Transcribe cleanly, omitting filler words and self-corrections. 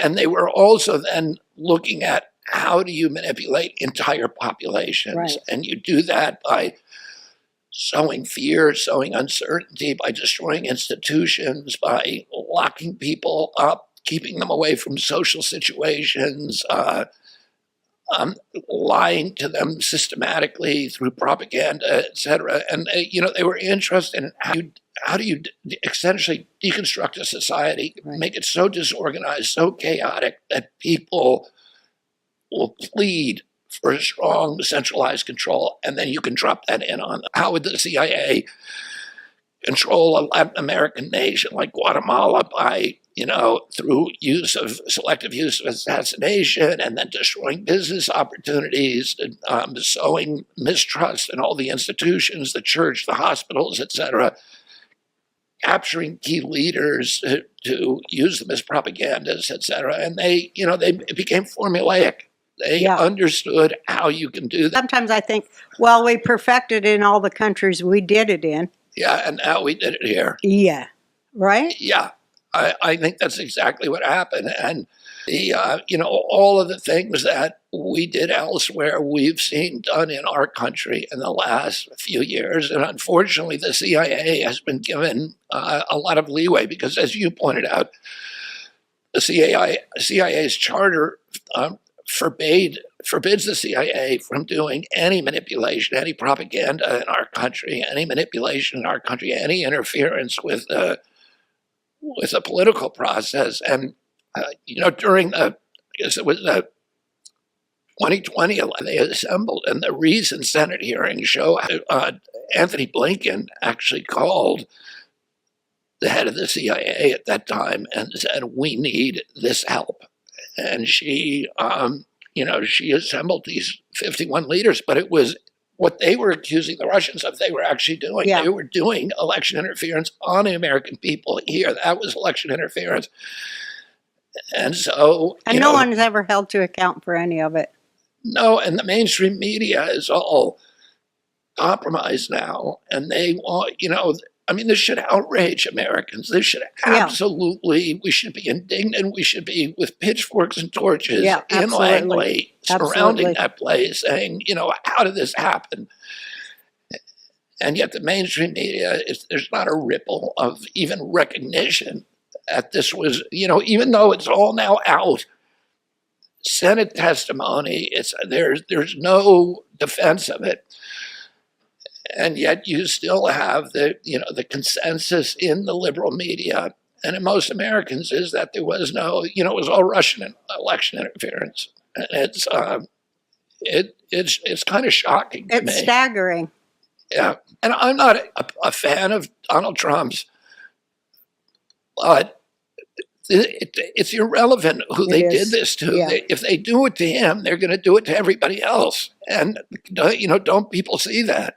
And they were also then looking at how do you manipulate entire populations? Right. And you do that by sowing fear, sowing uncertainty, by destroying institutions, by locking people up, keeping them away from social situations, lying to them systematically through propaganda, etc. And they were interested in how do you essentially deconstruct a society, Right. make it so disorganized, so chaotic that people will plead for a strong centralized control, and then you can drop that in on them. How would the CIA control a Latin American nation like Guatemala by, through selective use of assassination, and then destroying business opportunities, sowing mistrust in all the institutions, the church, the hospitals, etc., capturing key leaders to use them as propagandists, etc. And it became formulaic. They understood how you can do that. Sometimes I think, well, we perfected it in all the countries we did it in. Yeah, and now we did it here. Yeah, right? Yeah, I think that's exactly what happened. And all of the things that we did elsewhere, we've seen done in our country in the last few years. And unfortunately, the CIA has been given a lot of leeway because, as you pointed out, the CIA's charter forbids the CIA from doing any manipulation, any propaganda in our country, any manipulation in our country, any interference with the political process. And during I guess it was the 2020 they assembled, and the recent Senate hearings show Anthony Blinken actually called the head of the CIA at that time and said, "We need this help." And she assembled these 51 leaders, but it was what they were accusing the Russians of, they were actually doing. Yeah. They were doing election interference on the American people here. That was election interference. And so... And no one's ever held to account for any of it. No, and the mainstream media is all compromised now. And they want, this should outrage Americans. This should absolutely, we should be indignant. We should be with pitchforks and torches in Langley, surrounding that place, saying, how did this happen? And yet the mainstream media, there's not a ripple of even recognition that this was, even though it's all now out, Senate testimony, there's no defense of it. And yet you still have the consensus in the liberal media and in most Americans is that there was no, it was all Russian election interference. And it's kind of shocking to me. It's staggering. Yeah. And I'm not a fan of Donald Trump's, but it's irrelevant who they did this to. Yeah. If they do it to him, they're going to do it to everybody else. And, don't people see that?